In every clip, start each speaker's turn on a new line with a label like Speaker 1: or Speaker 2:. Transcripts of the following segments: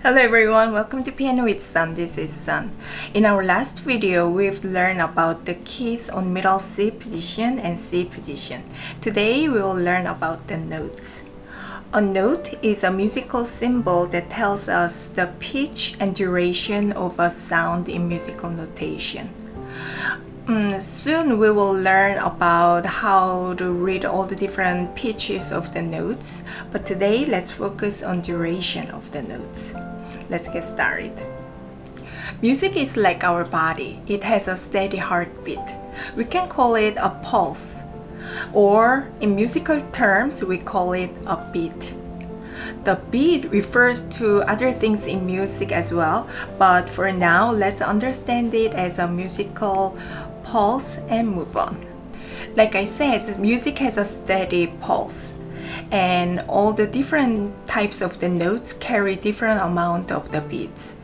Speaker 1: Hello everyone, welcome to Piano with Sun. This is Sun. In our last video, we've learned about the keys on middle C position and C position. Today we will learn about the notes. A note is a musical symbol that tells us the pitch and duration of a sound in musical notation. Soon we will learn about how to read all the different pitches of the notes, but today let's focus on duration of the notes. Let's get started. Music is like our body. It has a steady heartbeat. We can call it a pulse, or in musical terms we call it a beat. The beat refers to other things in music as well, but for now let's understand it as a musical pulse and move on. Like I said, music has a steady pulse, and all the different types of the notes carry different amount of the beats,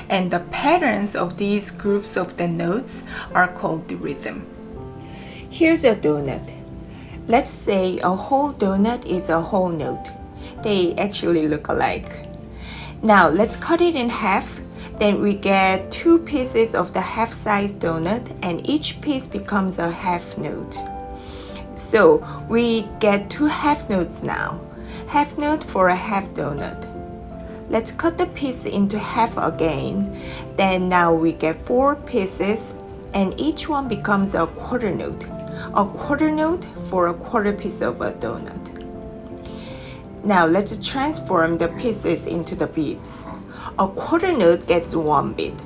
Speaker 1: and the patterns of these groups of the notes are called the rhythm. Here's a donut. Let's say a whole donut is a whole note. They actually look alike. Now let's cut it in half. Then we get two pieces of the half-sized donut, and each piece becomes a half note. So we get two half notes now. Half note for a half donut. Let's cut the piece into half again. Then now we get four pieces, and each one becomes a quarter note. A quarter note for a quarter piece of a donut. Now let's transform the pieces into the beats. A quarter note gets one beat.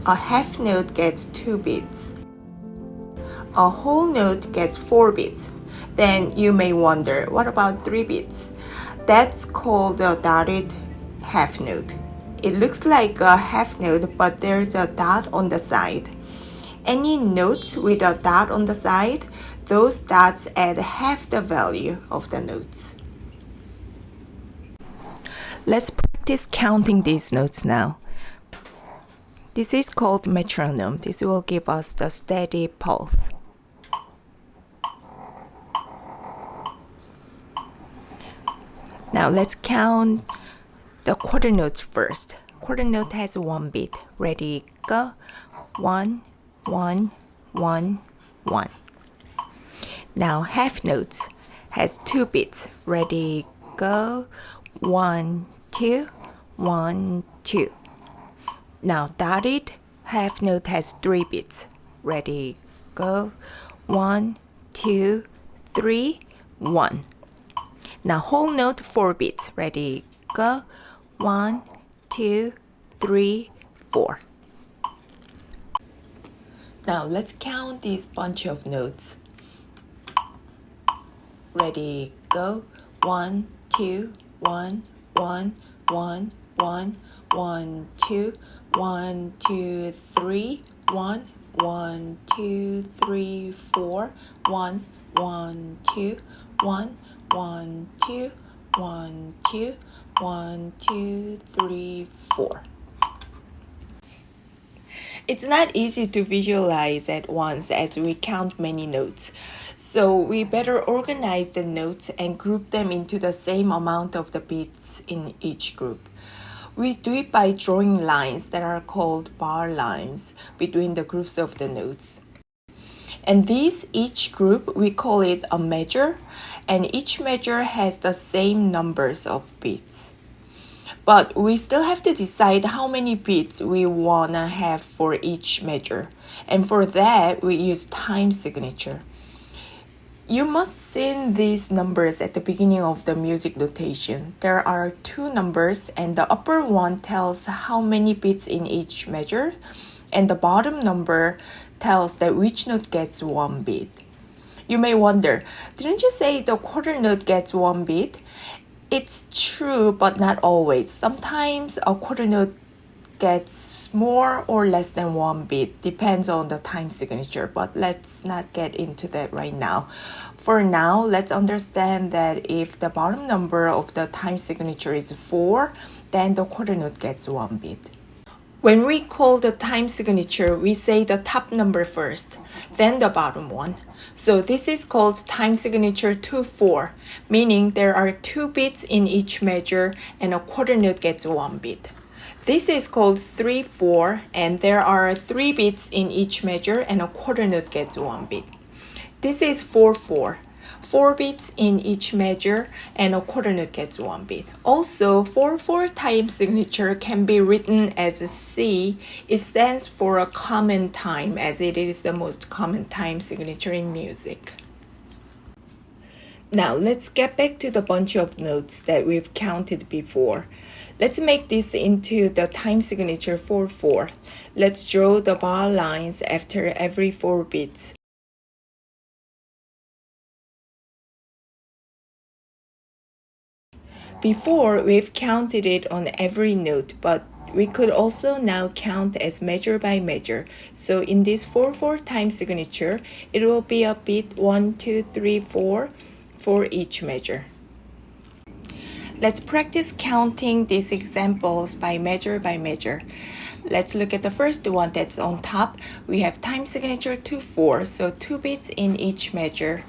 Speaker 1: A half note gets two beats. A whole note gets four beats. Then you may wonder, what about three beats? That's called a dotted half note. It looks like a half note, but there's a dot on the side. Any notes with a dot on the side, those dots add half the value of the notes. Let's practice counting these notes now. This is called metronome. This will give us the steady pulse. Now let's count the quarter notes first. Quarter note has one beat. Ready, go. 1, 1, 1, 1. Now half notes has two beats. Ready, go. 1, 2, 1, 2. Now dotted half note has three beats. Ready, go. 1, 2, 3, 1. Now whole note four beats. Ready, go. 1, 2, 3, 4. Now let's count this bunch of notes. Ready, go. 1, 2, 1, 1, 1, 1, 1, 2, 1, 2, 3, 1, 1, 2, 3, 4, 1, 1, 2, 1, 1, 2, 1, 2, 1, 2, 3, 4. It's not easy to visualize at once as we count many notes. So we better organize the notes and group them into the same amount of the beats in each group. We do it by drawing lines that are called bar lines between the groups of the notes. And each group, we call it a measure, and each measure has the same numbers of beats. But we still have to decide how many beats we want to have for each measure. And for that, we use time signature. You must see these numbers at the beginning of the music notation. There are two numbers, and the upper one tells how many beats in each measure, and the bottom number tells that which note gets one beat. You may wonder, didn't you say the quarter note gets one beat? It's true, but not always. Sometimes a quarter note gets more or less than one beat, depends on the time signature, but let's not get into that right now. For now, let's understand that if the bottom number of the time signature is 4, then the quarter note gets one beat. When we call the time signature, we say the top number first, then the bottom one. So this is called time signature 2/4, meaning there are 2 beats in each measure and a quarter note gets 1 beat. This is called 3/4, and there are 3 beats in each measure and a quarter note gets 1 beat. This is 4/4. 4 beats in each measure and a quarter note gets 1 beat. Also, 4/4 time signature can be written as a C. It stands for a common time, as it is the most common time signature in music. Now let's get back to the bunch of notes that we've counted before. Let's make this into the time signature 4/4. Let's draw the bar lines after every 4 beats. Before, we've counted it on every note, but we could also now count as measure by measure. So in this 4/4 time signature, it will be a beat 1, 2, 3, 4 for each measure. Let's practice counting these examples by measure by measure. Let's look at the first one that's on top. We have time signature 2/4, so 2 beats in each measure.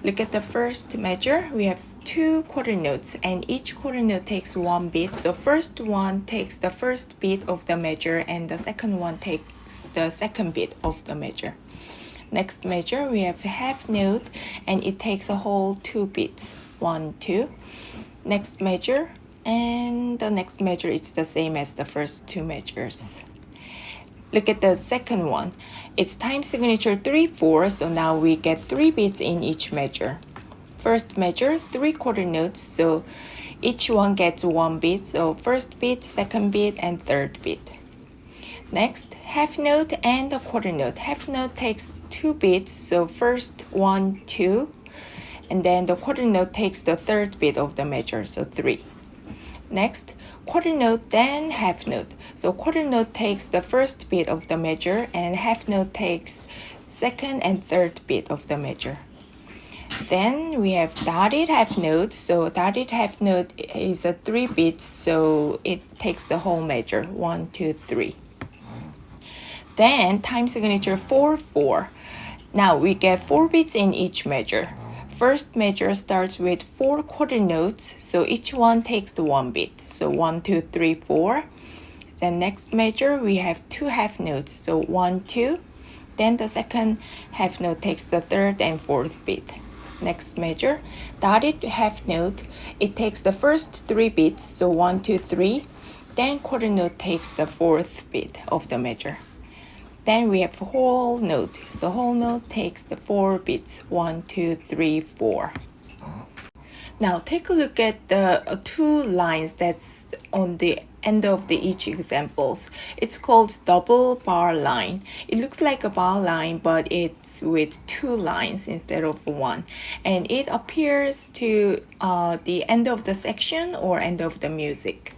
Speaker 1: Look at the first measure. We have 2 quarter notes, and each quarter note takes 1 beat. So first one takes the first beat of the measure, and the second one takes the second beat of the measure. Next measure, we have half note, and it takes a whole 2 beats. 1, 2. Next measure, and the next measure is the same as the first 2 measures. Look at the second one. It's time signature 3/4, so now we get 3 beats in each measure. First measure, 3 quarter notes, so each one gets 1 beat. So first beat, second beat, and third beat. Next, half note and a quarter note. Half note takes 2 beats, so first 1, 2, and then the quarter note takes the third beat of the measure, so 3. Next, quarter note, then half note. So quarter note takes the first beat of the measure, and half note takes second and third beat of the measure. Then we have dotted half note. So dotted half note is a 3 beats, so it takes the whole measure, 1, 2, 3. Then time signature 4/4. Now we get 4 beats in each measure. First measure starts with 4 quarter notes, so each one takes the 1 beat. So 1, 2, 3, 4. Then next measure, we have 2 half notes, so 1, 2. Then the second half note takes the third and fourth beat. Next measure, dotted half note, it takes the first 3 beats, so 1, 2, 3. Then quarter note takes the fourth beat of the measure. Then we have whole note. So whole note takes the 4 beats, 1, 2, 3, 4. Now take a look at the 2 lines that's on the end of each examples. It's called double bar line. It looks like a bar line, but it's with 2 lines instead of 1. And it appears to the end of the section or end of the music.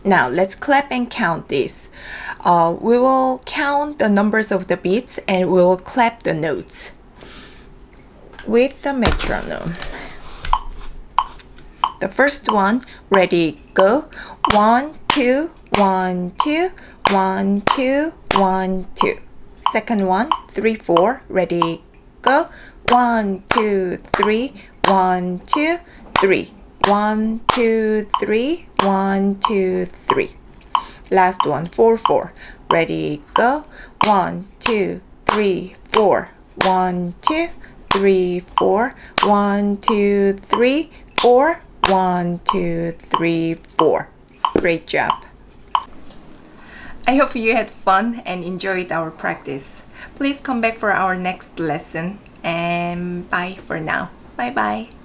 Speaker 1: Now let's clap and count this. We will count the numbers of the beats and we'll clap the notes with the metronome. The first one, ready, go. 1, 2, 1, 2, 1, 2, 1, 2. Second one, 3, 4, ready, go. 1, 2, 3, 1, 2, 3. 1, 2, 3, 1, 2, 3. Last one, 4, 4. Ready, go. 1, 2, 3, 4. 1, 2, 3, 4. 1, 2, 3, 4. 1, 2, 3, 4. Great job. I hope you had fun and enjoyed our practice. Please come back for our next lesson, and bye for now. Bye bye.